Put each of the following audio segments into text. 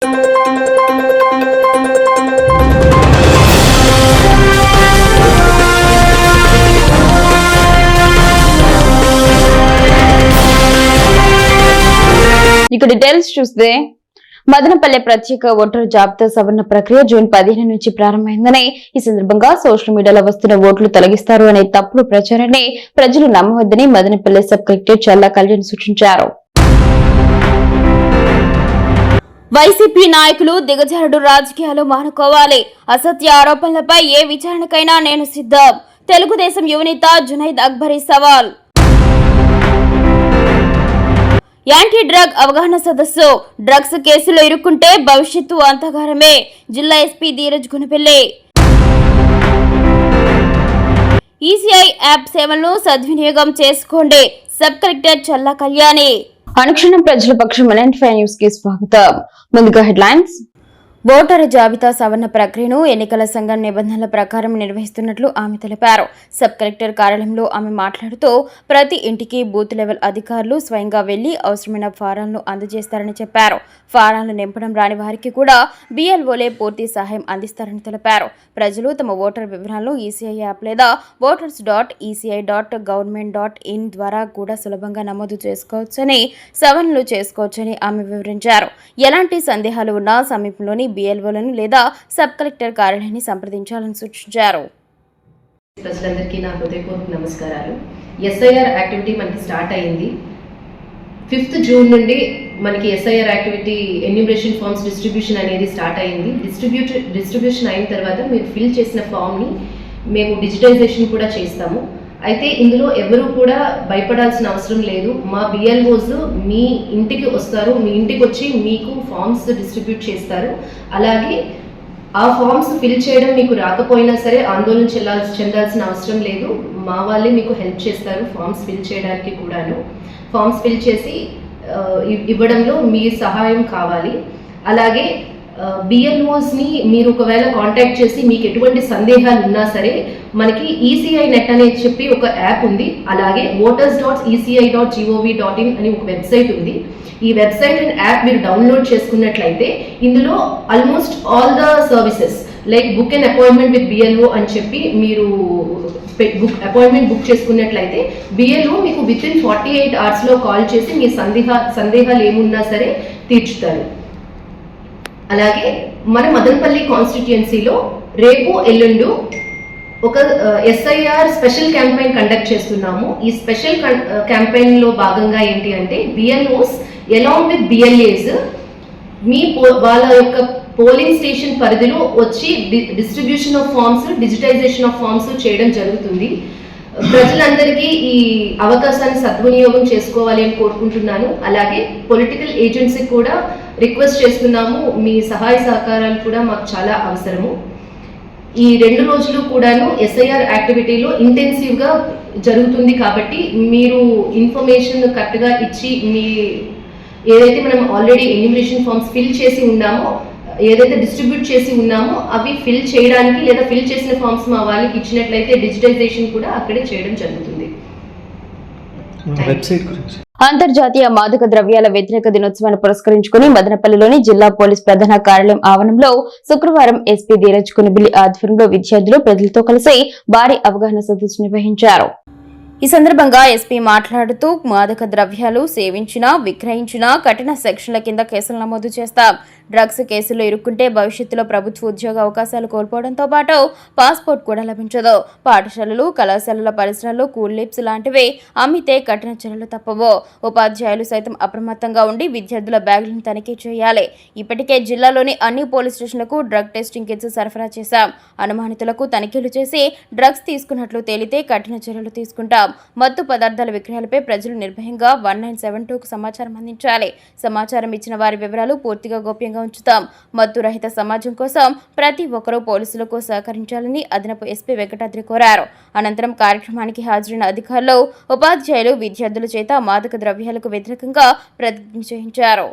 ఇక డీటెయిల్స్ చూస్తే మదనపల్లె ప్రత్యేక ఓటరు జాబితా సవరణ ప్రక్రియ జూన్ 15 నుంచి ప్రారంభమైందని ఈ సందర్భంగా సోషల్ మీడియాలో వస్తున్న ఓట్లు తొలగిస్తారు అనే తప్పుడు ప్రచారాన్ని ప్రజలు నమ్మవద్దని మదనపల్లె సబ్ కలెక్టర్ చల్లా కళ్యాణ్ సూచించారు. వైసీపీ నాయకులు దిగజారుడు రాజకీయాలు మానుకోవాలి. అసత్య ఆరోపణలపై ఏ విచారణకైనా నేను సిద్ధం. తెలుగుదేశం యువనేత జునైద్ అక్బరీ సవాల్. యాంటీ డ్రగ్ అవగాహన సదస్సు. డ్రగ్స్ కేసులో ఇరుక్కుంటే భవిష్యత్తు అంతగారమే. జిల్లా ఎస్పీ ధీరజ్ గుణపెల్లి. ఈసీఐ యాప్ సేవలను సద్వినియోగం చేసుకోండి. సబ్ కలెక్టర్ చల్లా కళ్యాణి. అనుక్షణం ప్రజల పక్షం న్యూస్ కి స్వాగతం. ముందుగా హెడ్లైన్స్. ఓటరు జాబితా సవరణ ప్రక్రియను ఎన్నికల సంఘం నిబంధనల ప్రకారం నిర్వహిస్తున్నట్లు ఆమె తెలిపారు. సబ్ కలెక్టర్ కార్యాలయంలో ఆమె మాట్లాడుతూ ప్రతి ఇంటికి బూత్ లెవెల్ అధికారులు స్వయంగా వెళ్లి అవసరమైన ఫారాలను అందజేస్తారని చెప్పారు. ఫారాలను నింపడం రాని వారికి కూడా BLOలే పూర్తి సహాయం అందిస్తారని తెలిపారు. ప్రజలు తమ ఓటర్ వివరాలను ఈసీఐ యాప్ లేదా voters.eci.government.in ద్వారా కూడా సులభంగా నమోదు చేసుకోవచ్చని, సవరణలు చేసుకోవచ్చని ఆమె వివరించారు. ఎలాంటి సందేహాలు ఉన్నా సమీపంలోని BLOలను లేదా సబ్ కలెక్టర్ కార్యాలయాన్ని సంప్రదించాలని సూచించారు. ప్రజలందరికీ నా హృదయపూర్వక నమస్కారాలు. ఎస్ఐఆర్ యాక్టివిటీ మనకి స్టార్ట్ అయింది. 5th జూన్ నుండి మనకి SIR activity enumeration forms distribution అనేది స్టార్ట్ అయింది. డిస్ట్రిబ్యూషన్ అయిన తర్వాత మీరు ఫిల్ చేసిన ఫామ్ని మేము డిజిటైజేషన్ కూడా చేస్తాము. అయితే ఇందులో ఎవరు కూడా భయపడాల్సిన అవసరం లేదు. మా BLOs మీ ఇంటికి వస్తారు, మీ ఇంటికి వచ్చి మీకు ఫామ్స్ డిస్ట్రిబ్యూట్ చేస్తారు. అలాగే ఆ ఫామ్స్ ఫిల్ చేయడం మీకు రాకపోయినా సరే ఆందోళన చెందాల్సిన అవసరం లేదు. మా వాళ్ళే మీకు హెల్ప్ చేస్తారు ఫామ్స్ ఫిల్ చేయడానికి కూడాను. ఫామ్స్ ఫిల్ చేసి ఇవ్వడంలో మీ సహాయం కావాలి. అలాగే BLOస్ని మీరు ఒకవేళ కాంటాక్ట్ చేసి మీకు ఎటువంటి సందేహాలు ఉన్నా సరే మనకి ఈసీఐ నెట్ అనేది చెప్పి ఒక యాప్ ఉంది. అలాగే voters.eci.gov.in అని ఒక వెబ్సైట్ ఉంది. ఈ వెబ్సైట్ అండ్ యాప్ మీరు డౌన్లోడ్ చేసుకున్నట్లయితే ఇందులో almost all the services like book and appointment with BLO అని చెప్పి మీరు అపాయింట్మెంట్ బుక్ చేసుకున్నట్లయితే BLO మీకు వితిన్ 48 అవర్స్లో కాల్ చేసి మీ సందేహాలు ఏమున్నా సరే తీర్చుతారు. అలాగే మన మదనపల్లి కాన్స్టిట్యుయెన్సీలో రేపు ఎల్లుండు ఒక ఎస్ఐఆర్ స్పెషల్ క్యాంపెయిన్ కండక్ట్ చేస్తున్నాము. ఈ స్పెషల్ క్యాంపెయిన్లో భాగంగా ఏంటి అంటే BLOs అలాంగ్ విత్ BLAs మీ వాళ్ళ యొక్క పోలింగ్ స్టేషన్ పరిధిలో వచ్చి distribution of forms, digitization of forms చేయడం జరుగుతుంది. ప్రజలందరికీ ఈ అవకాశాన్ని సద్వినియోగం చేసుకోవాలి అని కోరుకుంటున్నాను. అలాగే పొలిటికల్ ఏజెంట్స్కి కూడా రిక్వెస్ట్ చేస్తున్నాము, మీ సహాయ సహకారాలు కూడా మాకు చాలా అవసరము. ఈ 2 రోజులు కూడాను ఎస్ఐఆర్ యాక్టివిటీలో ఇంటెన్సివ్గా జరుగుతుంది కాబట్టి మీరు ఇన్ఫర్మేషన్ కరెక్ట్గా ఇచ్చి మీ ఏదైతే మనం ఆల్రెడీ ఎన్యూమరేషన్ ఫామ్స్ ఫిల్ చేసి ఉన్నామో, ఏదైతే డిస్ట్రిబ్యూట్ చేసి ఉన్నామో అవి ఫిల్ చేయడానికి లేదా ఫిల్ చేసిన ఫామ్స్ మా వాళ్ళకి ఇచ్చినట్లయితే డిజిటైజేషన్ కూడా అక్కడే చేయడం జరుగుతుంది. అంతర్జాతీయ మాదక ద్రవ్యాల వ్యతిరేక దినోత్సవాన్ని పురస్కరించుకుని మదనపల్లిలోని జిల్లా పోలీస్ ప్రధాన కార్యాలయం ఆవరణంలో శుక్రవారం ఎస్పీ ధీరజ్ గుణపెల్లి ఆధ్వర్యంలో విద్యార్థులు ప్రజలతో కలిసి భారీ అవగాహన సదస్సు నిర్వహించారు. ఈ సందర్భంగా ఎస్పీ మాట్లాడుతూ మాదక ద్రవ్యాలు సేవించినా, విక్రయించినా కఠిన సెక్షన్ల కింద కేసులు నమోదు చేస్తాం. డ్రగ్స్ కేసుల్లో ఇరుక్కుంటే భవిష్యత్తులో ప్రభుత్వ ఉద్యోగ అవకాశాలు కోల్పోవడంతో పాటు పాస్పోర్ట్ కూడా లభించదు. పాఠశాలలు, కళాశాలల పరిసరాల్లో కూల్ లిప్స్ లాంటివి అమ్మితే కఠిన చర్యలు తప్పవు. ఉపాధ్యాయులు సైతం అప్రమత్తంగా ఉండి విద్యార్థుల బ్యాగులను తనిఖీ చేయాలి. ఇప్పటికే జిల్లాలోని అన్ని పోలీస్ స్టేషన్లకు డ్రగ్ టెస్టింగ్ కిట్స్ సరఫరా చేశాం. అనుమానితులకు తనిఖీలు చేసి డ్రగ్స్ తీసుకున్నట్లు తేలితే కఠిన చర్యలు తీసుకుంటాం. మత్తు పదార్థాల విక్రయాలపై ప్రజలు నిర్భయంగా 1972కు సమాచారం అందించాలి. సమాచారం ఇచ్చిన వారి వివరాలు పూర్తిగా గోప్యంగా ఉంచుతాం. మత్తు రహిత సమాజం కోసం ప్రతి ఒక్కరూ పోలీసులకు సహకరించాలని అదనపు ఎస్పీ వెంకటాద్రి కోరారు. అనంతరం కార్యక్రమానికి హాజరైన అధికారులు, ఉపాధ్యాయులు విద్యార్థుల చేత మాదక ద్రవ్యాలకు వ్యతిరేకంగా ప్రతిజ్ఞ చేయించారు.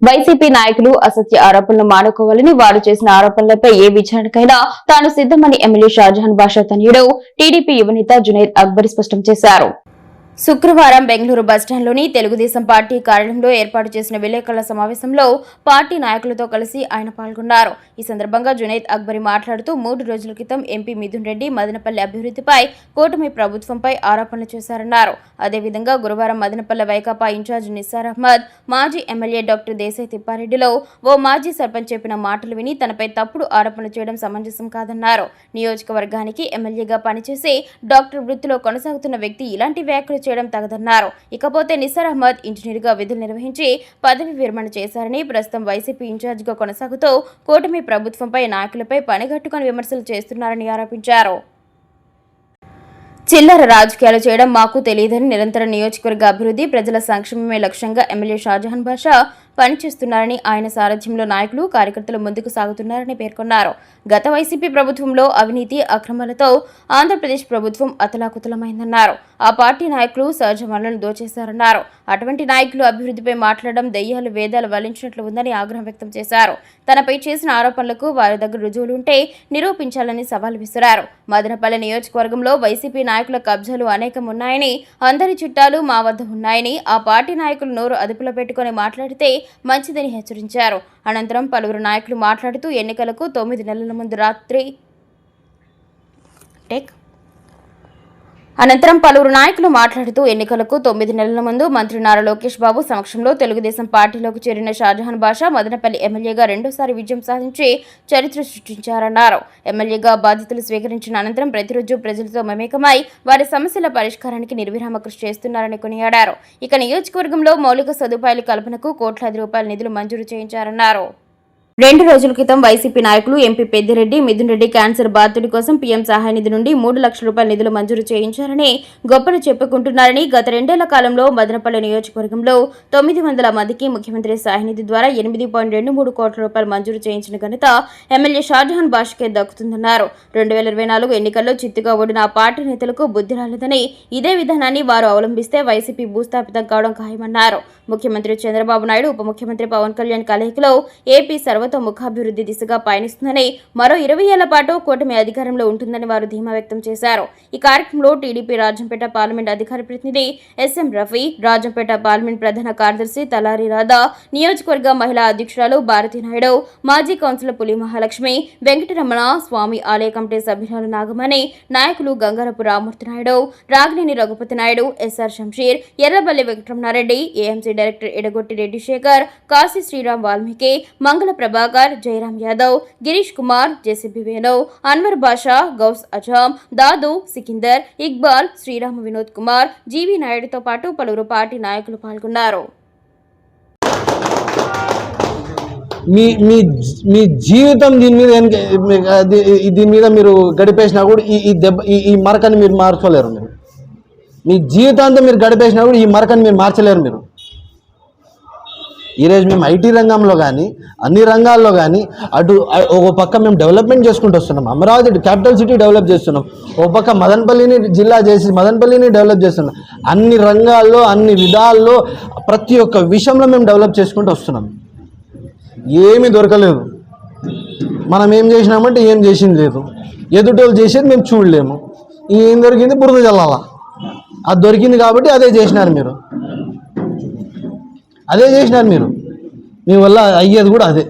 వైసీపీ నాయకులు అసత్య ఆరోపణలు మానుకోవాలని, వారు చేసిన ఆరోపణలపై ఏ విచారణకైనా తాను సిద్ధమని ఎమ్మెల్యే షాజహాన్ బాషా తనయుడు టీడీపీ యువనేత జునైద్ అక్బరీ స్పష్టం చేశారు. శుక్రవారం బెంగళూరు బస్టాండ్లోని తెలుగుదేశం పార్టీ కార్యాలయంలో ఏర్పాటు చేసిన విలేకరుల సమావేశంలో పార్టీ నాయకులతో కలిసి ఆయన పాల్గొన్నారు. ఈ సందర్భంగా జునైద్ అక్బరి మాట్లాడుతూ 3 రోజుల క్రితం ఎంపీ మిథున్ రెడ్డి మదనపల్లి అభివృద్ధిపై కూటమి ప్రభుత్వంపై ఆరోపణలు చేశారన్నారు. అదేవిధంగా గురువారం మదనపల్లి వైకాపా ఇన్ఛార్జ్ నిస్సార్ అహ్మద్, మాజీ ఎమ్మెల్యే డాక్టర్ దేశాయ్ తిప్పారెడ్డిలో ఓ మాజీ సర్పంచ్ చెప్పిన మాటలు విని తనపై తప్పుడు ఆరోపణలు చేయడం సమంజసం కాదన్నారు. నియోజకవర్గానికి ఎమ్మెల్యేగా పనిచేసి డాక్టర్ వృత్తిలో కొనసాగుతున్న వ్యక్తి ఇలాంటి వ్యాఖ్యలు చేయడం తగదన్నారు. ఇకపోతే నిస్సార్ అహ్మద్ ఇంజనీర్గా విధులు నిర్వహించి పదవి విరమణ చేశారని, ప్రస్తుతం వైసీపీ ఇన్ఛార్జిగా కొనసాగుతూ కూటమి ప్రభుత్వంపై నాయకులపై పనిగట్టుకుని విమర్శలు చేస్తున్నారని ఆరోపించారు. చిల్లర రాజకీయాలు చేయడం మాకు తెలియదని, నిరంతర నియోజకవర్గ అభివృద్ధి, ప్రజల సంక్షేమమే లక్ష్యంగా ఎమ్మెల్యే షాజహాన్ బాషా పనిచేస్తున్నారని, ఆయన సారథ్యంలో నాయకులు కార్యకర్తలు ముందుకు సాగుతున్నారని పేర్కొన్నారు. గత వైసీపీ ప్రభుత్వంలో అవినీతి అక్రమాలతో ఆంధ్రప్రదేశ్ ప్రభుత్వం అతలాకుతలమైందన్నారు. ఆ పార్టీ నాయకులు సహజ వనరులను దోచేశారన్నారు. అటువంటి నాయకులు అభివృద్ధిపై మాట్లాడడం దెయ్యాలు వేదాలు వల్లించినట్లు ఉందని ఆగ్రహం వ్యక్తం చేశారు. తనపై చేసిన ఆరోపణలకు వారి దగ్గర రుజువులుంటే నిరూపించాలని సవాల్ విసిరారు. మదనపల్లి నియోజకవర్గంలో వైసీపీ నాయకుల కబ్జాలు అనేకం ఉన్నాయని, అందరి చిట్టాలు మా వద్ద ఉన్నాయని, ఆ పార్టీ నాయకులు నోరు అదుపులో పెట్టుకుని మాట్లాడితే మంచిదని హెచ్చరించారు. అనంతరం పలువురు నాయకులు మాట్లాడుతూ ఎన్నికలకు 9 నెలల ముందు మంత్రి నారా లోకేష్ బాబు సమక్షంలో తెలుగుదేశం పార్టీలోకి చేరిన షాజహాన్ బాషా మదనపల్లి ఎమ్మెల్యేగా రెండోసారి విజయం సాధించి చరిత్ర సృష్టించారన్నారు. ఎమ్మెల్యేగా బాధ్యతలు స్వీకరించిన అనంతరం ప్రతిరోజు ప్రజలతో మమేకమై వారి సమస్యల పరిష్కారానికి నిర్విరామ కృషి చేస్తున్నారని కొనియాడారు. ఇక నియోజకవర్గంలో మౌలిక సదుపాయాల కల్పనకు కోట్లాది రూపాయల నిధులు మంజూరు చేయించారన్నారు. 2 రోజుల క్రితం వైసీపీ నాయకులు ఎంపీ పెద్దిరెడ్డి, మిథున్ రెడ్డి క్యాన్సర్ బాధితుడి కోసం పీఎం సహాయ నిధి నుండి 3 లక్షల రూపాయల నిధులు మంజూరు చేయించారని గొప్పలు చెప్పుకుంటున్నారని, గత 2 ఏళ్ల కాలంలో మదనపల్లి నియోజకవర్గంలో 900 మందికి ముఖ్యమంత్రి సహాయ నిధి ద్వారా 8.23 కోట్ల రూపాయలు మంజూరు చేయించిన ఘనత ఎమ్మెల్యే షాజహాన్ బాషాకే దక్కుతుందన్నారు. 2024 ఎన్నికల్లో చిత్తుగా ఓడిన ఆ పార్టీ నేతలకు బుద్ధి రాలేదని, ఇదే విధానాన్ని వారు అవలంబిస్తే వైసీపీ భూస్థాపితం కావడం ఖాయమన్నారు. ముఖ్యమంత్రి చంద్రబాబు నాయుడు, ఉప ముఖ్యమంత్రి పవన్ కళ్యాణ్ కలయికలో ఏపీ ముఖాభివృద్ధి దిశగా పయనిస్తుందని, మరో 20 ఏళ్ల పాటు కూటమి అధికారంలో ఉంటుందని వారు ధీమా వ్యక్తం చేశారు. ఈ కార్యక్రమంలో టీడీపీ రాజంపేట పార్లమెంట్ అధికార ప్రతినిధి ఎస్ఎం రఫీ, రాజంపేట పార్లమెంట్ ప్రధాన కార్యదర్శి తలారి రాధా, నియోజకవర్గ మహిళా అధ్యక్షురాలు భారతీ నాయుడు, మాజీ కౌన్సిలర్ పులి మహాలక్ష్మి, వెంకటరమణ, స్వామి ఆలయ కమిటీ సభ్యురాలు నాగమణి, నాయకులు Gangarapu Ramurthy Naidu, Ragineni Raghupathi Naidu, SR Shamsheer, Errabelli Venkataramana Reddy, AMC director Edagotti Reddy Shekar, Kashi Sriram Valmiki, Mangala Prabhakar, Jayaram Yadav, Girish Kumar, JCB వేణవ్, అన్వర్ బాషా, గౌస్ అజాం, దాదు, సికిందర్, ఇక్బాల్, శ్రీరామ వినోద్ కుమార్, జీవీ నాయుడుతో పాటు పలువురు పార్టీ నాయకులు పాల్గొన్నారు. మీ జీవితం దీని మీద మీరు గడిపేసినా కూడా ఈ మరకని మీరు మార్చలేరు. మీరు మీ జీవితాంతం మీరు గడిపేసినా కూడా ఈ మరకని మీరు మార్చలేరు. మీరు ఈరోజు మేము ఐటీ రంగంలో కానీ అన్ని రంగాల్లో కానీ ఒక పక్క మేము డెవలప్మెంట్ చేసుకుంటూ వస్తున్నాం. అమరావతి క్యాపిటల్ సిటీ డెవలప్ చేస్తున్నాం. ఒక పక్క మదనపల్లిని జిల్లా చేసి మదనపల్లిని డెవలప్ చేస్తున్నాం. అన్ని రంగాల్లో అన్ని విధాల్లో ప్రతి ఒక్క విషయంలో మేము డెవలప్ చేసుకుంటూ వస్తున్నాం. ఏమీ దొరకలేదు. మనం ఏం చేసినామంటే ఏం చేసింది లేదు. ఎదుటోళ్ళు చేసేది మేము చూడలేము. ఏం దొరికింది బురద చల్లాలా. అది దొరికింది కాబట్టి అదే చేసినారు మీరు. మీ వల్ల అయ్యేది కూడా అదే.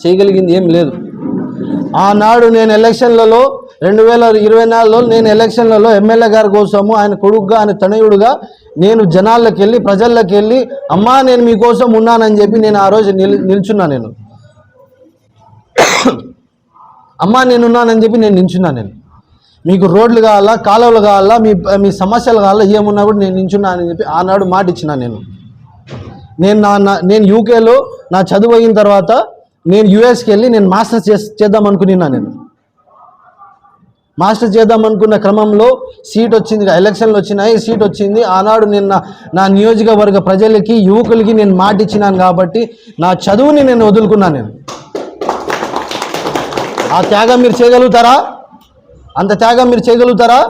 చేయగలిగింది ఏం లేదు. ఆనాడు నేను ఎలక్షన్లలో 2024లో నేను ఎలక్షన్లలో ఎమ్మెల్యే గారి కోసము ఆయన కొడుకుగా ఆయన తనయుడుగా నేను జనాల్లోకి వెళ్ళి ప్రజల్లోకి వెళ్ళి అమ్మా నేను మీకోసం ఉన్నానని చెప్పి నేను ఆ రోజు నిల్చున్నా. నేను అమ్మా నేనున్నానని చెప్పి నేను నిల్చున్నా. నేను మీకు రోడ్లు కావాలా, కాలువలు కావాలా, మీ సమస్యలు కావాలా, ఏమున్నా కూడా నేను నిల్చున్నా అని చెప్పి ఆనాడు మాట ఇచ్చినా. నేను యూకేలో నా చదువు అయిన తర్వాత నేను యూఎస్కి వెళ్ళి నేను మాస్టర్స్ చేద్దాం అనుకున్నా. నేను మాస్టర్స్ చేద్దాం అనుకున్న క్రమంలో సీట్ వచ్చింది, ఎలక్షన్లు వచ్చినాయి, సీట్ వచ్చింది. ఆనాడు నేను నా నియోజకవర్గ ప్రజలకి యువకులకి నేను మాట ఇచ్చినాను కాబట్టి నా చదువుని నేను వదులుకున్నాను. నేను ఆ త్యాగం మీరు చేయగలుగుతారా? అంత త్యాగం మీరు చేయగలుగుతారా?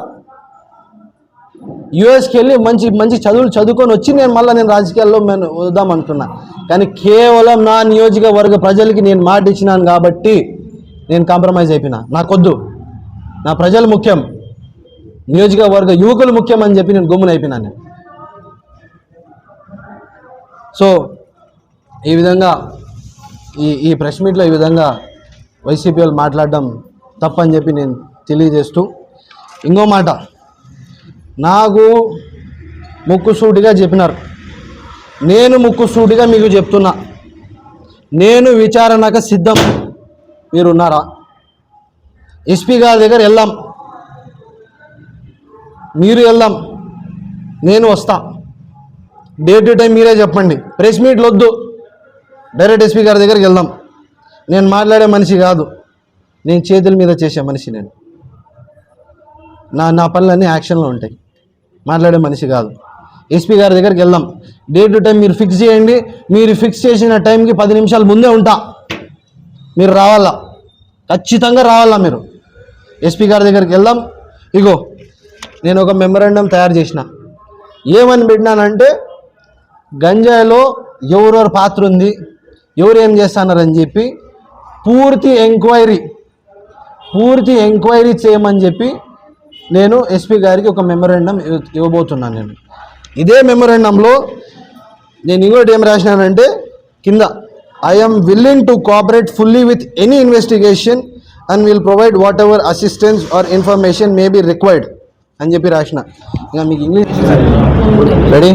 యూఎస్కి వెళ్ళి మంచి చదువులు చదువుకొని వచ్చి నేను రాజకీయాల్లో వద్దాం అనుకున్నా. కానీ కేవలం నా నియోజకవర్గ ప్రజలకి నేను మాట ఇచ్చినాను కాబట్టి నేను కాంప్రమైజ్ అయిపోయినా. నాకొద్దు, నా ప్రజలు ముఖ్యం, నియోజకవర్గ యువకులు ముఖ్యం అని చెప్పి నేను గమ్మున అయిపోయినాను. సో ఈ విధంగా ఈ ప్రెస్ మీట్లో ఈ విధంగా వైసీపీ వాళ్ళు మాట్లాడడం తప్పని చెప్పి నేను తెలియజేస్తూ, ఇంకో మాట, నాకు ముక్కుసూటిగా చెప్పినారు, నేను ముక్కుసూటిగా మీకు చెప్తున్నా, నేను విచారణకు సిద్ధం. మీరు ఉన్నారా? ఎస్పీ గారి దగ్గర వెళ్దాం, మీరు వెళ్దాం, నేను వస్తా. డే టు టైం మీరే చెప్పండి, ప్రెస్ మీట్లు వద్దు, డైరెక్ట్ ఎస్పీ గారి దగ్గరికి వెళ్దాం. నేను మాట్లాడే మనిషి కాదు, నేను చేతుల మీద చేసే మనిషి. నేను నా పనులన్నీ యాక్షన్లో ఉంటాయి, మాట్లాడే మనిషి కాదు. ఎస్పీ గారి దగ్గరికి వెళ్దాం, డే టు టైం మీరు ఫిక్స్ చేయండి. మీరు ఫిక్స్ చేసిన టైంకి 10 నిమిషాల ముందే ఉంటా, మీరు రావాలా, ఖచ్చితంగా రావాలా. మీరు ఎస్పీ గారి దగ్గరికి వెళ్దాం. ఇగో నేను ఒక మెమరాండం తయారు చేసిన, ఏమని పెట్టినానంటే గంజాయిలో ఎవరెవరు పాత్ర ఉంది, ఎవరు ఏం చేస్తున్నారని చెప్పి పూర్తి ఎంక్వైరీ చేయమని చెప్పి నేను ఎస్పీ గారికి ఒక మెమరాండం ఇవ్వబోతున్నాను. నేను ఇదే మెమరాండంలో నేను ఇంకోటి ఏం రాసినానంటే కింద, I'm willing to cooperate fully with any investigation and will provide what ever assistance or information may be required అని చెప్పి రాసిన. ఇక మీకు ఇంగ్లీష్ రెడీ?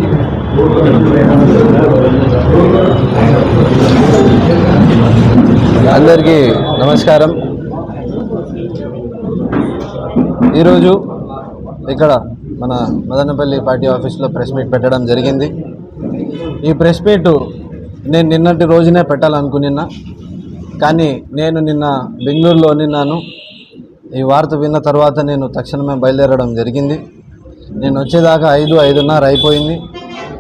అందరికీ నమస్కారం. ఈరోజు ఇక్కడ మన మదనపల్లి పార్టీ ఆఫీస్లో ప్రెస్ మీట్ పెట్టడం జరిగింది. ఈ ప్రెస్ మీట్ నేను నిన్నటి రోజునే పెట్టాలనుకున్నా, కానీ నేను నిన్న బెంగళూరులో ఉన్నాను. ఈ వార్త విన్న తర్వాత నేను తక్షణమే బయలుదేరడం జరిగింది. నేను వచ్చేదాకా 5-5:30 అయిపోయింది.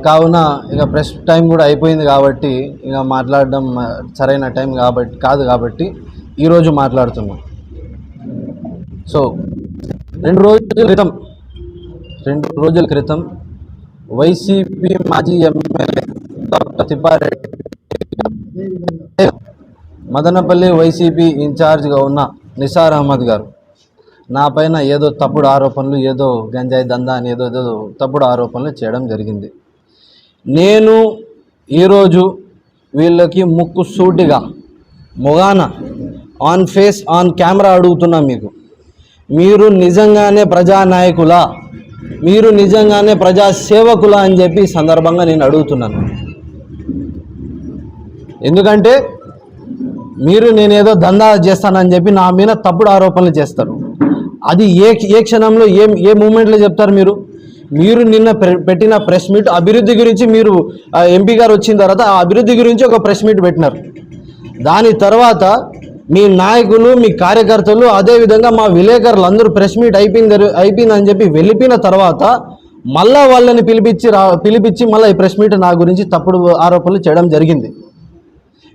కావున ఇక ప్రెస్ టైం కూడా అయిపోయింది కాబట్టి ఇక మాట్లాడడం సరైన టైం కాదు కాబట్టి ఈరోజు మాట్లాడుతున్నాం. సో 2 రోజుల క్రితం వైసీపీ మాజీ MLA doctor Tippareddy, Madanapalli YCP ఇన్ఛార్జ్గా ఉన్న నిసార్ అహ్మద్ గారు నా పైన ఏదో తప్పుడు ఆరోపణలు, ఏదో గంజాయి దందా అని ఏదో తప్పుడు ఆరోపణలు చేయడం జరిగింది. నేను ఈరోజు వీళ్ళకి ముక్కు సూటిగా మొగాన ఆన్ ఫేస్ ఆన్ కెమెరా అడుగుతున్నా, మీరు నిజంగానే ప్రజానాయకులా, మీరు నిజంగానే ప్రజా సేవకులా అని చెప్పి సందర్భంగా నేను అడుగుతున్నాను. ఎందుకంటే మీరు నేనేదో దందా చేస్తానని చెప్పి నా మీద తప్పుడు ఆరోపణలు చేస్తారు. అది ఏ క్షణంలో ఏ మూమెంట్లో చెప్తారు? మీరు నిన్న పెట్టిన ప్రెస్ మీట్ అభివృద్ధి గురించి, మీరు ఎంపీ గారు వచ్చిన తర్వాత ఆ అభివృద్ధి గురించి ఒక ప్రెస్ మీట్ పెట్టినారు. దాని తర్వాత మీ నాయకులు, మీ కార్యకర్తలు, అదేవిధంగా మా విలేకరులు అందరూ ప్రెస్ మీట్ అయిపోయిందని చెప్పి వెళ్ళిపోయిన తర్వాత మళ్ళా వాళ్ళని పిలిపించి మళ్ళీ ఈ ప్రెస్ మీట్ నా గురించి తప్పుడు ఆరోపణలు చేయడం జరిగింది.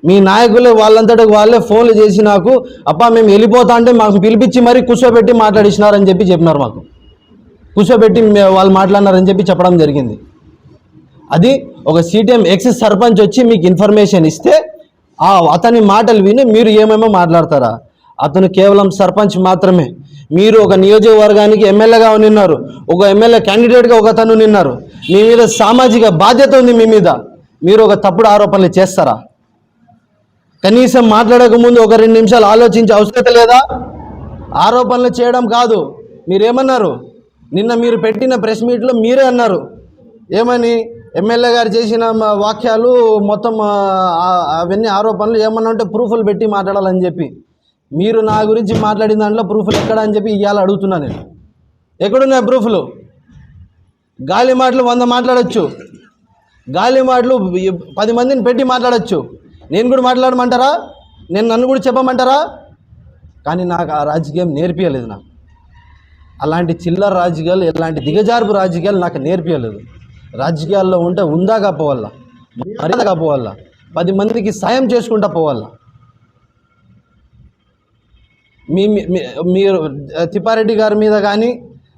మీ నాయకులు వాళ్ళంతటికి వాళ్ళే ఫోన్లు చేసి నాకు, అప్పా మేము వెళ్ళిపోతా అంటే మాకు పిలిపించి మరీ కూర్చోబెట్టి మాట్లాడిస్తున్నారని చెప్పినారు. మాకు కూర్చోబెట్టి వాళ్ళు మాట్లాడినారని చెప్పడం జరిగింది. అది ఒక సిటిఎం ఎక్స్ సర్పంచ్ వచ్చి మీకు ఇన్ఫర్మేషన్ ఇస్తే అతని మాటలు విని మీరు ఏమేమో మాట్లాడతారా? అతను కేవలం సర్పంచ్ మాత్రమే. మీరు ఒక నియోజకవర్గానికి ఎమ్మెల్యేగా నిన్నారు, ఒక ఎమ్మెల్యే క్యాండిడేట్గా ఒక అతను నిన్నారు. మీ మీద సామాజిక బాధ్యత ఉంది. మీ మీద మీరు ఒక తప్పుడు ఆరోపణలు చేస్తారా? కనీసం మాట్లాడక ముందు ఒక 2 నిమిషాలు ఆలోచించే అవసరం లేదా? ఆరోపణలు చేయడం కాదు. మీరేమన్నారు? నిన్న మీరు పెట్టిన ప్రెస్ మీట్లో మీరే అన్నారు, ఏమని? ఎమ్మెల్యే గారు చేసిన వాక్యాలు మొత్తం అవన్నీ ఆరోపణలు ఏమన్నా ఉంటే ప్రూఫ్లు పెట్టి మాట్లాడాలని చెప్పి. మీరు నా గురించి మాట్లాడిన దాంట్లో ప్రూఫ్లు ఎక్కడ అని చెప్పి ఇవాళ అడుగుతున్నాను నేను. ఎక్కడున్నాయి ప్రూఫ్లు? గాలి మాటలు 100 మాట్లాడచ్చు, గాలి మాటలు 10 మందిని పెట్టి మాట్లాడచ్చు. నేను కూడా మాట్లాడమంటారా? నన్ను కూడా చెప్పమంటారా? కానీ నాకు ఆ రాజకీయం నేర్పియలేదు. నాకు అలాంటి చిల్లర రాజకీయాలు, ఎలాంటి దిగజార్పు రాజకీయాలు నాకు నేర్పియలేదు. రాజకీయాల్లో ఉంటే ఉందాగా పోవాలా, మర్యాదగా పోవాలా, 10 మందికి సాయం చేసుకుంటా పోవాలా. మీరు తిప్పారెడ్డి గారి మీద కానీ,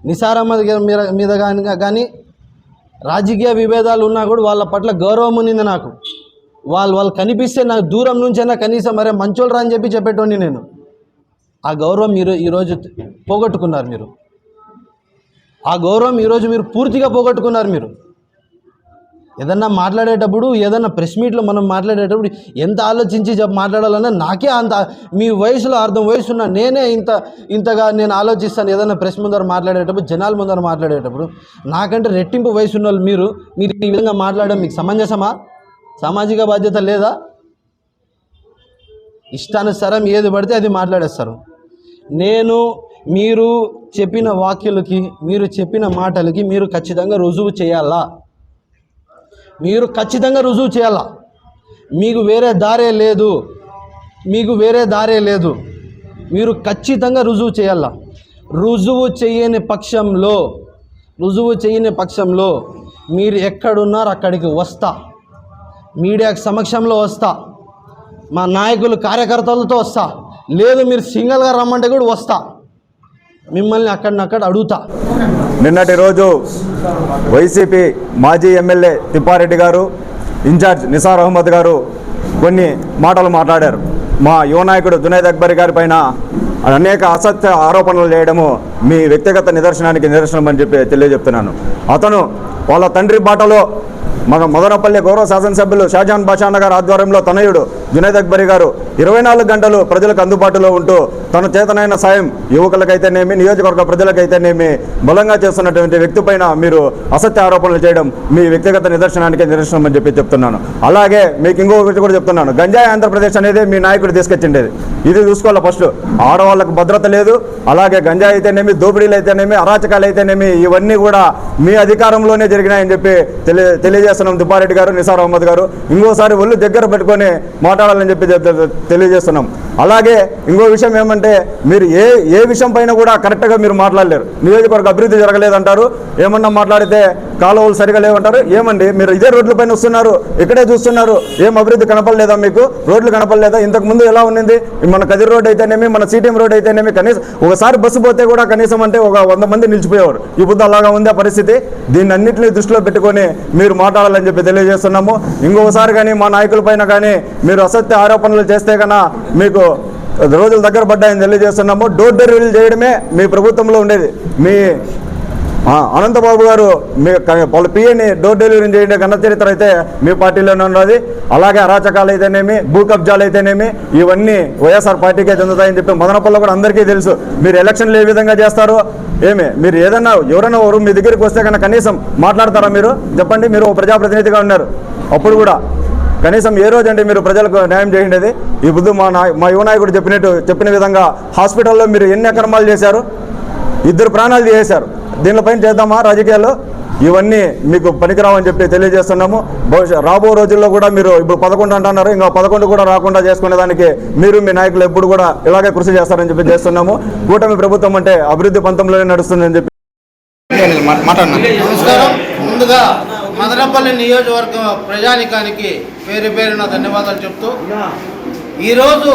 నిసార్ అహ్మద్ గారి మీద కానీ రాజకీయ విభేదాలు ఉన్నా కూడా వాళ్ళ పట్ల గౌరవం ఉంది నాకు. వాళ్ళు కనిపిస్తే నాకు దూరం నుంచైనా కనీసం మరే మంచోళ్ళు రా అని చెప్పేటోని నేను. ఆ గౌరవం మీరు ఈరోజు పోగొట్టుకున్నారు. ఆ గౌరవం ఈరోజు మీరు పూర్తిగా పోగొట్టుకున్నారు. ఏదన్నా మాట్లాడేటప్పుడు ఏదన్నా ప్రెస్ మీట్లో మనం మాట్లాడేటప్పుడు ఎంత ఆలోచించి మాట్లాడాలన్నా నాకే అంత మీ వయసులో అర్థం వయసున్న నేనే ఇంతగా నేను ఆలోచిస్తాను. ఏదన్నా ప్రెస్ ముందర మాట్లాడేటప్పుడు జనాల ముందర మాట్లాడేటప్పుడు నాకంటే రెట్టింపు వయసు ఉన్న వాళ్ళు మీరు ఈ విధంగా మాట్లాడడం మీకు సమంజసమా? సామాజిక బాధ్యత లేదా? ఇష్టానుసారం ఏది పడితే అది మాట్లాడేస్తారు. మీరు చెప్పిన వాక్యాలకి మీరు చెప్పిన మాటలకి మీరు ఖచ్చితంగా రుజువు చేయాలా. మీకు వేరే దారే లేదు. మీరు ఖచ్చితంగా రుజువు చేయాలా. రుజువు చేయని పక్షంలో మీరు ఎక్కడున్నారు అక్కడికి వస్తా. మీడియాకు సమక్షంలో వస్తా. మా నాయకులు కార్యకర్తలతో వస్తా. లేదు మీరు సింగల్గా రమ్మంటే కూడా వస్తా. మిమ్మల్ని అక్కడనక్కడ అడుగుతా. నిన్నటి రోజు వైసీపీ మాజీ ఎమ్మెల్యే తిప్పారెడ్డి గారు, ఇన్ఛార్జ్ నిసార్ అహ్మద్ గారు కొన్ని మాటలు మాట్లాడారు. మా యువ నాయకుడు జునైద్ అక్బర్ గారి పైన అనేక అసత్య ఆరోపణలు చేయడము మీ వ్యక్తిగత నిదర్శనం అని చెప్పి తెలియజెప్తున్నాను. అతను వాళ్ళ తండ్రి బాటలో మన మదనపల్లి గౌరవ శాసనసభ్యులు షాజహాన్ బాషాన్న గారి ఆధ్వర్యంలో తనయుడు జునైద్ అక్బరీ గారు 24 గంటలు ప్రజలకు అందుబాటులో ఉంటూ తన చేతనైన సాయం యువకులకైతేనేమి నియోజకవర్గ ప్రజలకైతేనేమి బలంగా చేస్తున్నటువంటి వ్యక్తి పైన మీరు అసత్య ఆరోపణలు చేయడం మీ వ్యక్తిగత నిదర్శనం అని చెప్పి చెప్తున్నాను. అలాగే మీకు ఇంకొకటి కూడా చెప్తున్నాను. గంజాయి ఆంధ్రప్రదేశ్ అనేది మీ నాయకుడు తీసుకొచ్చిండేది. ఇది చూసుకోవాలి. ఫస్ట్ ఆడవాళ్ళకు భద్రత లేదు. అలాగే గంజాయి అయితేనేమి, దోపిడీలు అయితేనేమి, అరాచకాలు అయితేనేమి ఇవన్నీ కూడా మీ అధికారంలోనే జరిగినాయని చెప్పి తెలియజేస్తున్నాం. తిప్పారెడ్డి గారు, నిసార్ అహ్మద్ గారు ఇంకోసారి ఒళ్ళు దగ్గర పెట్టుకొని మాట్లాడాలని చెప్పి తెలియజేస్తున్నాం. అలాగే ఇంకో విషయం ఏమంటే మీరు ఏ విషయం పైన కూడా కరెక్ట్గా మీరు మాట్లాడలేరు. నియోజకవర్గ అభివృద్ధి జరగలేదంటారు. ఏమన్నా మాట్లాడితే కాలువలు సరిగా లేవంటారు. ఏమండి మీరు ఇదే రోడ్ల పైన వస్తున్నారు, ఇక్కడే చూస్తున్నారు. ఏం అభివృద్ధి కనపడలేదా మీకు? రోడ్లు కనపడలేదా? ఇంతకుముందు ఎలా ఉండింది? మన కదిరి రోడ్ అయితేనేమి, మన సిటిఎం రోడ్ అయితేనేమి కనీసం ఒకసారి బస్సు పోతే కూడా కనీసం అంటే ఒక 100 మంది నిలిచిపోయేవారు. ఇప్పుడు అలాగా ఉంది పరిస్థితి. దీన్ని అన్నింటినీ దృష్టిలో పెట్టుకొని మీరు మాట్లాడాలని చెప్పి తెలియజేస్తున్నాము. ఇంకొకసారి కానీ మా నాయకుల పైన కానీ మీరు అసత్య ఆరోపణలు చేస్తే కన్నా మీకు రోజులు దగ్గర పడ్డాయని తెలియజేస్తున్నాము. డోర్ డెలివరీలు చేయడమే మీ ప్రభుత్వంలో ఉండేది. మీ అనంతబాబు గారు మీ వాళ్ళ పిఏని డోర్ డెలివరీ చేయడం ఘన చరిత్ర అయితే మీ పార్టీలోనే ఉన్నది. అలాగే అరాచకాలు అయితేనేమి, భూ కబ్జాలు అయితేనేమి ఇవన్నీ వైఎస్ఆర్ పార్టీకే చెందుతాయని చెప్పి మదనపల్లిలో కూడా అందరికీ తెలుసు. మీరు ఎలక్షన్లు ఏ విధంగా చేస్తారో మీరు ఎవరైనా మీ దగ్గరికి వస్తే కన్నా కనీసం మాట్లాడతారా? మీరు చెప్పండి. మీరు ప్రజాప్రతినిధిగా ఉన్నారు. అప్పుడు కూడా కనీసం ఏ రోజు అంటే మీరు ప్రజలకు న్యాయం చేయండి. ఇప్పుడు మా యువ నాయకుడు చెప్పిన విధంగా హాస్పిటల్లో మీరు ఎన్ని అక్రమాలు చేశారు? 2 ప్రాణాలు చేశారు. దీనిపైన చేద్దామా రాజకీయాల్లో? ఇవన్నీ మీకు పనికిరావని చెప్పి తెలియజేస్తున్నాము. రాబో రోజుల్లో కూడా మీరు ఇప్పుడు 11 అంటున్నారు, ఇంకా 11 కూడా రాకుండా చేసుకునేదానికి మీరు మీ నాయకులు ఎప్పుడు కూడా ఇలాగే కృషి చేస్తారని చెప్పి చేస్తున్నాము. కూటమి ప్రభుత్వం అంటే అభివృద్ధి పంతంలోనే నడుస్తుందని చెప్పి నమస్కారం. ముందుగా మదనపల్లి నియోజకవర్గ ప్రజానికానికి పేరున ధన్యవాదాలు చెప్తూ, ఈరోజు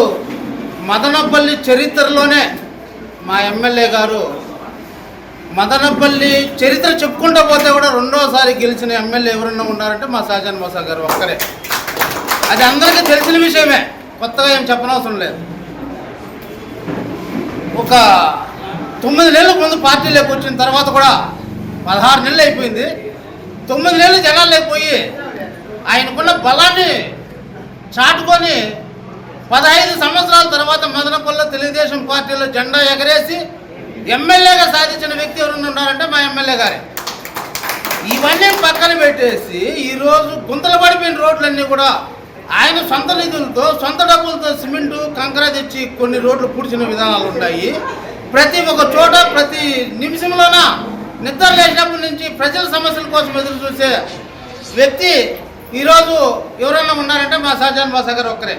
మదనపల్లి చరిత్రలోనే మా ఎమ్మెల్యే గారు మదనపల్లి చరిత్ర చెప్పుకుంటూ పోతే కూడా 2వసారి గెలిచిన ఎమ్మెల్యే ఎవరన్నా ఉన్నారంటే మా షాజహాన్ బాషా గారు ఒక్కరే. అది అందరికీ తెలిసిన విషయమే, కొత్తగా ఏం చెప్పనవసరం లేదు. ఒక 9 నెలల ముందు పార్టీలోకి వచ్చిన తర్వాత కూడా 16 నెలలు అయిపోయింది. 9 నెలలు జనాలు లేకపోయి ఆయనకున్న బలాన్ని చాటుకొని 15 సంవత్సరాల తర్వాత మదనపల్లిలో తెలుగుదేశం పార్టీలో జెండా ఎగరేసి ఎమ్మెల్యేగా సాధించిన వ్యక్తి ఎవరన్నా ఉన్నారంటే మా ఎమ్మెల్యే గారే. ఇవన్నీ పక్కన పెట్టేసి ఈరోజు గుంతలు పడిపోయిన రోడ్లన్నీ కూడా ఆయన సొంత నిధులతో, సొంత డబ్బులతో సిమెంటు కంకర తెచ్చి కొన్ని రోడ్లు పూడ్చిన విధానాలు ఉన్నాయి. ప్రతి ఒక్క చోట ప్రతి నిమిషంలోన నిద్ర లేచినప్పటి నుంచి ప్రజల సమస్యల కోసం ఎదురు చూసే వ్యక్తి ఈరోజు ఎవరైనా ఉన్నారంటే మా షాజహాన్ బాషా గారు ఒక్కరే.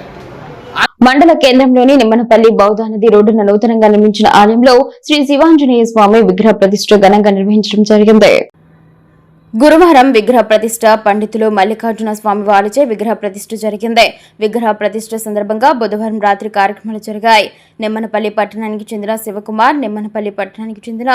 మండల కేంద్రంలోని నిమ్మనపల్లి బౌద్ధ నది రోడ్డున నూతనంగా నిర్మించిన ఆలయంలో శ్రీ శివాంజనేయ స్వామి విగ్రహ ప్రతిష్ఠ ఘనంగా నిర్వహించడం జరిగింది. గురువారం విగ్రహ ప్రతిష్ఠ పండితులు మల్లికార్జున స్వామి వారిచే విగ్రహ ప్రతిష్ఠ జరిగింది. విగ్రహ ప్రతిష్ఠ సందర్భంగా బుధవారం రాత్రి కార్యక్రమాలు జరిగాయి. నిమ్మనపల్లి పట్టణానికి చెందిన శివకుమార్, నిమ్మనపల్లి పట్టణానికి చెందిన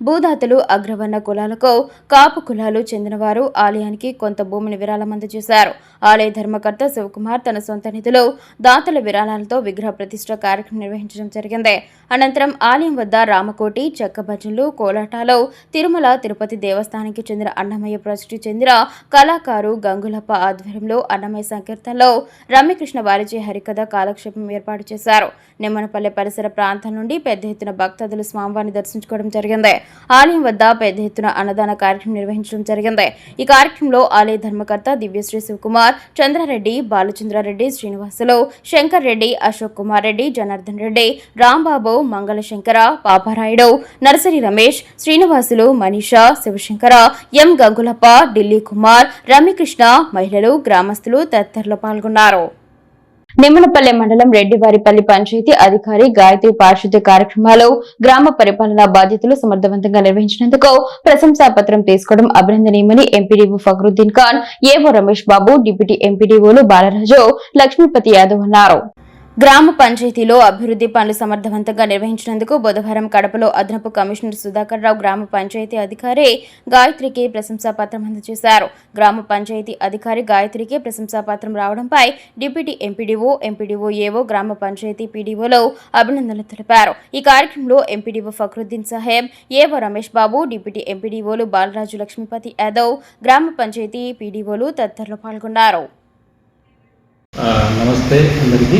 భూదాతలు, అగ్రవర్ణ కులాలకు కాపు కులాలు చెందినవారు ఆలయానికి కొంత భూమిని విరాళం అందజేశారు. ఆలయ ధర్మకర్త శివకుమార్ తన సొంత నిధులు, దాతల విరాళాలతో విగ్రహ ప్రతిష్ఠ కార్యక్రమం నిర్వహించడం జరిగింది. అనంతరం ఆలయం వద్ద రామకోటి, చెక్క భజనలు, కోలాటాలు, తిరుమల తిరుపతి దేవస్థానానికి చెందిన అన్నమయ్య అన్నమయ్య ప్రాజెక్టు చెందిన కళాకారు గంగులప్ప ఆధ్వర్యంలో అన్నమయ్య సంకీర్తనలో రమ్యకృష్ణ వారిచే హరికథ కాలక్షేపం ఏర్పాటు చేశారు. నిమ్మనపల్లె పరిసర ప్రాంతాల నుండి పెద్ద ఎత్తున భక్తాదులు స్వామివారిని దర్శించుకోవడం జరిగింది. ఆలయం వద్ద పెద్ద ఎత్తున అన్నదాన కార్యక్రమం నిర్వహించడం జరిగింది. ఈ కార్యక్రమంలో ఆలయ ధర్మకర్త దివ్యశ్రీ శివకుమార్, చంద్రారెడ్డి, బాలచంద్రారెడ్డి, శ్రీనివాసులు, శంకర్ రెడ్డి, అశోక్ కుమార్ రెడ్డి, జనార్దన్ రెడ్డి, రాంబాబు, మంగళ శంకర, పాపారాయుడు, నర్సరి రమేష్, శ్రీనివాసులు, మనీషా, శివశంకర, ఎం గంగులప్ప, ఢిల్లీ కుమార్, రమ్యకృష్ణ, మహిళలు, గ్రామస్తులు తదితరులు పాల్గొన్నారు. నిమ్మనపల్లె మండలం రెడ్డివారిపల్లి పంచాయతీ అధికారి గాయత్రి పారిశుద్ధ్య కార్యక్రమాలు, గ్రామ పరిపాలనా బాధ్యతలు సమర్థవంతంగా నిర్వహించినందుకు ప్రశంసాపత్రం తీసుకోవడం అభినందనీయమని ఎంపీడీఓ ఫక్రుద్దీన్ ఖాన్, ఏవో రమేష్ బాబు, డిప్యూటీ ఎంపీడీఓలు బాలరాజు, లక్ష్మీపతి యాదవ్ అన్నారు. గ్రామ పంచాయతీలో అభివృద్ధి పనులు సమర్థవంతంగా నిర్వహించినందుకు బుధవారం కడపలో అదనపు కమిషనర్ సుధాకర్ రావు గ్రామ పంచాయతీ అధికారి గాయత్రికి ప్రశంసాపత్రం అందజేశారు. గ్రామ పంచాయతీ అధికారి గాయత్రికి ప్రశంసాపత్రం రావడంపై డిప్యూటీ ఎంపీడీఓ ఏవో, గ్రామ పంచాయతీ పీడీఓలో అభినందనలు తెలిపారు. ఈ కార్యక్రమంలో ఎంపీడీఓ ఫక్రుద్దీన్ సాహెబ్, ఏవో రమేష్ బాబు, డిప్యూటీ ఎంపీడీఓలు బాలరాజు, లక్ష్మీపతి యాదవ్, గ్రామ పంచాయతీ పీడీఓలు తదితరులు పాల్గొన్నారు. నమస్తే అందరికీ.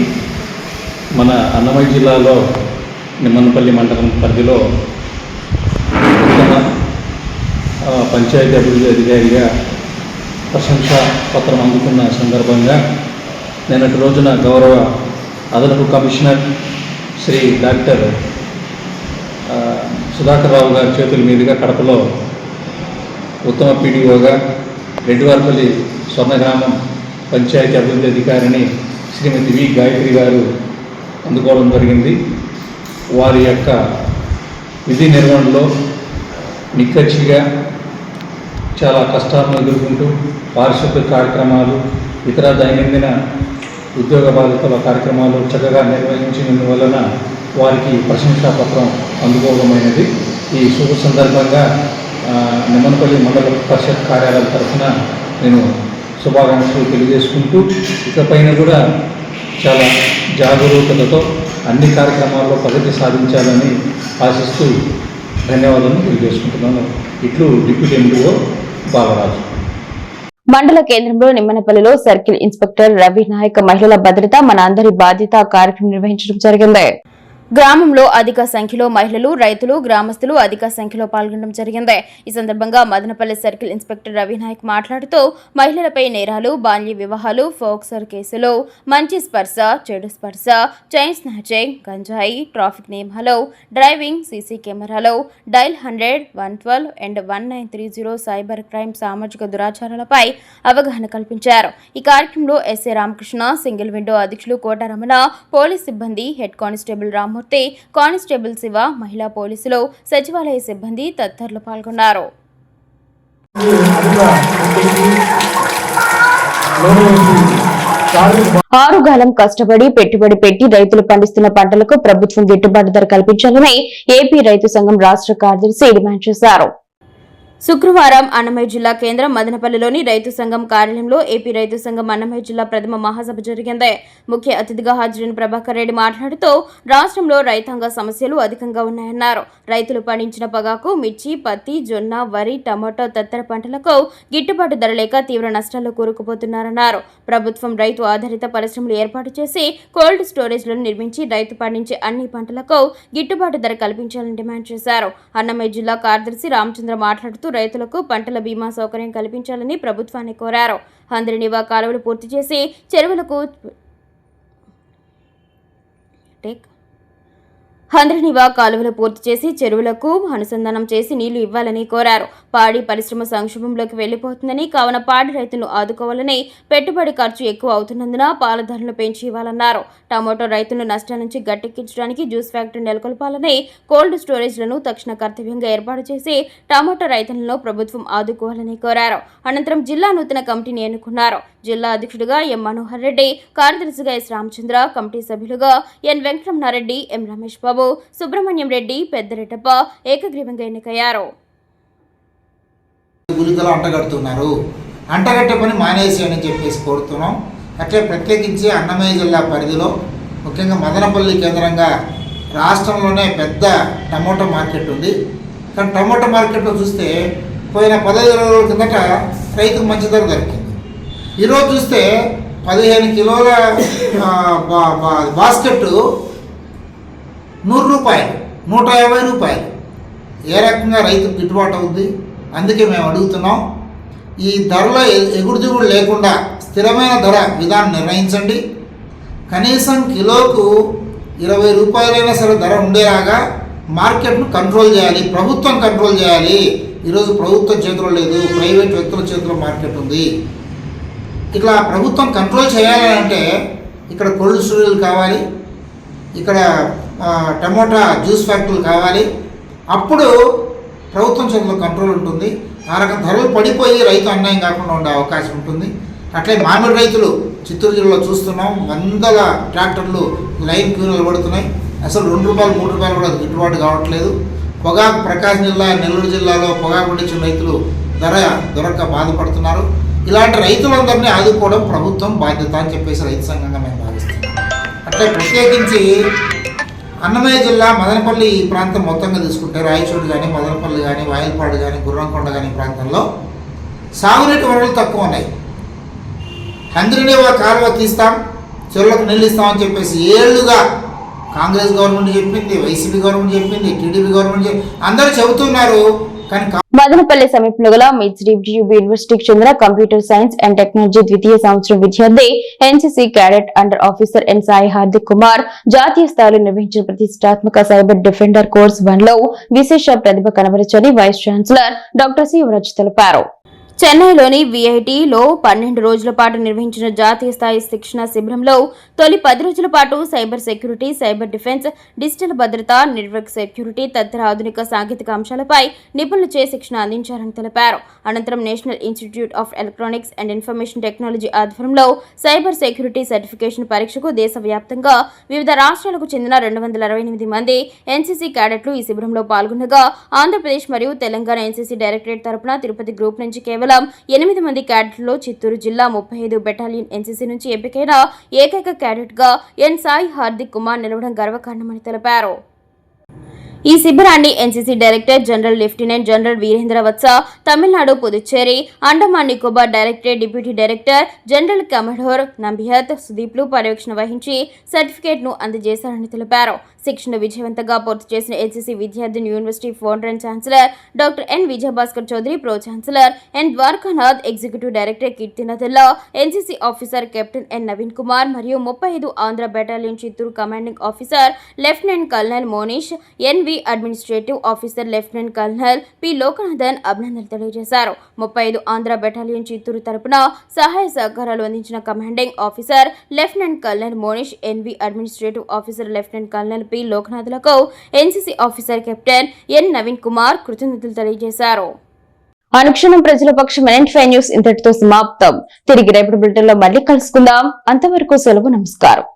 మన అన్నమయ్య జిల్లాలో నిమ్మనపల్లి మండలం పరిధిలో పంచాయతీ అభివృద్ధి అధికారిగా ప్రశంసా పత్రం అందుకున్న సందర్భంగా నిన్నటి రోజున గౌరవ అదనపు కమిషనర్ శ్రీ డాక్టర్ సుధాకర్ రావు గారి చేతుల మీదుగా కడపలో ఉత్తమ పీడీఓగా రెడ్డివారిపల్లి స్వర్ణగ్రామం పంచాయతీ అభివృద్ధి అధికారిని శ్రీమతి వి గాయత్రి గారు అందుకోవడం జరిగింది. వారి యొక్క విధి నిర్వహణలో నిక్కచ్చిగా చాలా కష్టాలను ఎదుర్కొంటూ పారిశుద్ధ్య కార్యక్రమాలు, ఇతర దైనందిన ఉద్యోగ బాధ్యతల కార్యక్రమాలు చక్కగా నిర్వహించినందువలన వారికి ప్రశంసాపత్రం అందుకోవడమైనది. ఈ శుభ సందర్భంగా నిమ్మనపల్లి మండల పరిషత్ కార్యాలయం తరఫున నేను శుభాకాంక్షలు తెలియజేసుకుంటూ ఇకపైన కూడా చాలా జాగరూకతతో అన్ని కార్యక్రమాల్లో ప్రగతి సాధించాలని ఆశిస్తూ ధన్యవాదాలు తెలియజేసుకుంటున్నాను. ఇట్లు డిప్యూటీ ఎంపీఓ బాలరాజు. మండల కేంద్రంలో నిమ్మనపల్లిలో సర్కిల్ ఇన్స్పెక్టర్ రవి నాయక్ మహిళల భద్రత మన అందరి బాధ్యత కార్యక్రమం నిర్వహించడం జరిగింది. గ్రామంలో అధిక సంఖ్యలో మహిళలు, రైతులు, గ్రామస్తులు అధిక సంఖ్యలో పాల్గొనడం జరిగింది. ఈ సందర్భంగా మదనపల్లి సర్కిల్ ఇన్స్పెక్టర్ రవి నాయక్ మాట్లాడుతూ మహిళలపై నేరాలు, బాల్య వివాహాలు, ఫోక్సర్ కేసులు, మంచి స్పర్శ, చెడు స్పర్శ, చైన్ స్నాచింగ్, గంజాయి, ట్రాఫిక్ నియమాలు, డ్రైవింగ్, సీసీ కెమెరాలు, డైల్ 100, 112 అండ్ 1930 సైబర్ క్రైమ్, సామాజిక దురాచారాలపై అవగాహన కల్పించారు. ఈ కార్యక్రమంలో ఎస్ఏ రామకృష్ణ, సింగిల్ విండో అధ్యక్షులు కోట రమణ, పోలీస్ సిబ్బంది, head constable Rammurthy, constable Shiva, మహిళా పోలీసులు, సచివాలయ సిబ్బంది తదితరులు పాల్గొన్నారు. ఆరుగాలం కష్టపడి పెట్టుబడి పెట్టి రైతులు పండిస్తున్న పంటలకు ప్రభుత్వం గిట్టుబాటు ధర కల్పించాలని ఏపీ రైతు సంఘం రాష్ట్ర కార్యదర్శి డిమాండ్ చేశారు. శుక్రవారం అన్నమయ్య జిల్లా కేంద్రం మదనపల్లిలోని రైతు సంఘం కార్యాలయంలో ఏపీ రైతు సంఘం అన్నమయ్య జిల్లా ప్రథమ మహాసభ జరిగింది. ముఖ్య అతిథిగా హాజరైన ప్రభాకర్ రెడ్డి మాట్లాడుతూ రాష్ట్రంలో రైతాంగ సమస్యలు అధికంగా ఉన్నాయన్నారు. రైతులు పండించిన పొగాకు, మిర్చి, పత్తి, జొన్న, వరి, టమాటో తదితర పంటలకు గిట్టుబాటు ధర లేక తీవ్ర నష్టాల్లో కూరుకుపోతున్నారన్నారు. ప్రభుత్వం రైతు ఆధారిత పరిశ్రమలు ఏర్పాటు చేసి కోల్డ్ స్టోరేజ్లను నిర్మించి రైతు పండించే అన్ని పంటలకు గిట్టుబాటు ధర కల్పించాలని డిమాండ్ చేశారు. అన్నమయ్య జిల్లా కార్యదర్శి రామచంద్ర మాట్లాడుతూ రైతులకు పంటల బీమా సౌకర్యం కల్పించాలని ప్రభుత్వాన్ని కోరారు. హంద్రినివా కాలువలు పూర్తి చేసి చెరువులకు అనుసంధానం చేసి నీళ్లు ఇవ్వాలని కోరారు. పాడి పరిశ్రమ సంక్షోభంలోకి వెళ్లిపోతుందని, కావున పాడి రైతులను ఆదుకోవాలని, పెట్టుబడి ఖర్చు ఎక్కువ అవుతున్నందున పాల ధరలను పెంచి ఇవ్వాలన్నారు. టమోటో రైతులను నష్టాల నుంచి గట్టెక్కించడానికి జ్యూస్ ఫ్యాక్టరీ నెలకొల్పాలని, కోల్డ్ స్టోరేజ్లను తక్షణ కర్తవ్యంగా ఏర్పాటు చేసి టమోటో రైతులను ప్రభుత్వం ఆదుకోవాలని కోరారు. అనంతరం జిల్లా నూతన కమిటీని ఎన్నుకున్నారు. జిల్లా అధ్యక్షుడిగా ఎం మనోహర్ రెడ్డి, కార్యదర్శిగా ఎస్ రామచంద్ర, కమిటీ సభ్యులుగా ఎన్ వెంకటరమణారెడ్డి, ఎం రమేష్ బాబు, సుబ్రహ్మణ్యం రెడ్డి, పెద్దరెడ్డప్ప ఏకగ్రీవంగా ఎన్నికయ్యారు. గుళికలు అంటగడుతున్నారు, అంటగట్టే పని మానేసి అని చెప్పేసి కోరుతున్నాం. అట్లే ప్రత్యేకించి అన్నమయ్య జిల్లా పరిధిలో ముఖ్యంగా మదనపల్లి కేంద్రంగా రాష్ట్రంలోనే పెద్ద టమోటా మార్కెట్ ఉంది. కానీ టమోటా మార్కెట్లో చూస్తే పోయిన 15-20 రోజుల కిందట రైతుకు మంచి ధర దొరికింది. ఈరోజు చూస్తే 15 కిలోల బాస్కెట్ 100 రూపాయలు, 150 రూపాయలు. ఏ రకంగా రైతుకు గిట్టుబాటు అవుద్ది? అందుకే మేము అడుగుతున్నాం, ఈ ధరలో ఎగుడుదిగుడు లేకుండా స్థిరమైన ధర విధానం నిర్ణయించండి. కనీసం కిలోకు 20 రూపాయలైనా సరే ధర ఉండేలాగా మార్కెట్ను కంట్రోల్ చేయాలి, ప్రభుత్వం కంట్రోల్ చేయాలి. ఈరోజు ప్రభుత్వం చేతిలో లేదు, ప్రైవేట్ వ్యక్తుల చేతిలో మార్కెట్ ఉంది. ఇట్లా ప్రభుత్వం కంట్రోల్ చేయాలంటే ఇక్కడ కోల్డ్ స్టోరేజ్లు కావాలి, ఇక్కడ టమోటా జ్యూస్ ఫ్యాక్టరీలు కావాలి. అప్పుడు ప్రభుత్వం చేతిలో కంట్రోల్ ఉంటుంది. ఆ రకం ధరలు పడిపోయి రైతు అన్యాయం కాకుండా ఉండే అవకాశం ఉంటుంది. అట్లే మామిడి రైతులు చిత్తూరు జిల్లాలో చూస్తున్నాం, వందల ట్రాక్టర్లు లైన్ క్యూ నిలబడుతున్నాయి. అసలు 2 రూపాయలు 3 రూపాయలు కూడా గిట్టుబాటు కావట్లేదు. పొగాకు ప్రకాశం జిల్లా, నెల్లూరు జిల్లాలో పొగాకు పండించిన రైతులు ధర దొరక్క బాధపడుతున్నారు. ఇలాంటి రైతులందరినీ ఆదుకోవడం ప్రభుత్వం బాధ్యత అని చెప్పేసి రైతు సంఘంగా మేము భావిస్తున్నాం. అట్లే ప్రత్యేకించి అన్నమయ్య జిల్లా మదనపల్లి ఈ ప్రాంతం మొత్తంగా తీసుకుంటే రాయచోటి కానీ, మదనపల్లి కానీ, వాయిల్పాడు కానీ, గుర్రంకొండ కానీ ప్రాంతంలో సాగునీటి వనరులు తక్కువ ఉన్నాయి. హంద్రినేవా కాలువ తీస్తాం, చెరువులకు నీళ్ళు ఇస్తామని చెప్పేసి ఏళ్లుగా కాంగ్రెస్ గవర్నమెంట్ చెప్పింది, వైసీపీ గవర్నమెంట్ చెప్పింది, టీడీపీ గవర్నమెంట్ అందరూ చెబుతున్నారు. కానీ మదనపల్లి సమీపంలో గల మిడ్జిడిబ్యూబీ యూనివర్సిటీకి చెందిన కంప్యూటర్ సైన్స్ అండ్ టెక్నాలజీ ద్వితీయ సంవత్సరం విద్యార్థి NCC cadet under officer N Sai Hardik Kumar జాతీయ స్థాయిలో నిర్వహించిన ప్రతిష్టాత్మక సైబర్ డిఫెండర్ కోర్స్ 1లో విశేష ప్రతిభ కనబరచని vice chancellor doctor C Yuvaraj తెలిపారు. చెన్నైలోని విఐటిలో 12 రోజుల పాటు నిర్వహించిన జాతీయ స్థాయి శిక్షణ శిబిరంలో తొలి 10 రోజుల పాటు cyber security, cyber defence, digital భద్రత, నెట్వర్క్ సెక్యూరిటీ తదితర ఆధునిక సాంకేతిక అంశాలపై నిపుణులచే శిక్షణ అందించారని తెలిపారు. అనంతరం national institute of electronics and information technology ఆధ్వర్యంలో సైబర్ సెక్యూరిటీ సర్టిఫికేషన్ పరీక్షకు దేశవ్యాప్తంగా వివిధ రాష్ట్రాలకు చెందిన 268 మంది ఎన్సీసీ క్యాడెట్లు ఈ శిబిరంలో పాల్గొనగా ఆంధ్రప్రదేశ్ మరియు తెలంగాణ ఎన్సీసీ డైరెక్టరేట్ తరపున తిరుపతి గ్రూప్ నుంచి కేవలం 8 మంది క్యాడెట్లో చిత్తూరు జిల్లా 35 బెటాలియన్ ఎన్సీసీ నుంచి ఎంపికైన ఏకైక క్యాడెట్ గా ఎన్ సాయి హార్దిక్ కుమార్ నిలవడం గర్వకారణమని తెలిపారు. ఈ శిబిరాన్ని NCC director general lieutenant general Virendra Vatsa, Tamil Nadu, Puducherry, Andaman Nicobar directorate deputy director general commodore Nambiath సుదీప్లు పర్యవేక్షణ వహించి సర్టిఫికేట్ ను అందజేశారని తెలిపారు. శిక్షణ విజయవంతంగా పూర్తి చేసిన ఎన్సీసీ విద్యార్థిని university founder and chancellor doctor N Vijayabhaskar Chowdary, pro chancellor N Dwarakanath, executive director కీర్తినాథల్లా, NCC officer captain N Naveen Kumar మరియు 35 Andhra battalion Chittoor commanding officer lieutenant colonel Monish, NV administrative officer lieutenant colonel P Loganathan అభినందనలు తెలియజేశారు. 35 ఆంధ్ర బెటాలియన్ చిత్తూరు తరపున సహాయ సహకారాలు అందించిన commanding officer lieutenant colonel Monish, NV administrative officer lieutenant colonel P లోకనాథ్లకు NCC officer captain N Naveen Kumar కృతజ్ఞతలు తెలియజేశారు. అనుక్షణం ప్రజల పక్షం NN5 న్యూస్ ఇంతటితో సమాప్తం. తిరిగి రేపటి బులెటిన్లో మళ్ళీ కలుసుకుందాం. అంతవరకు సెలవు, నమస్కారం.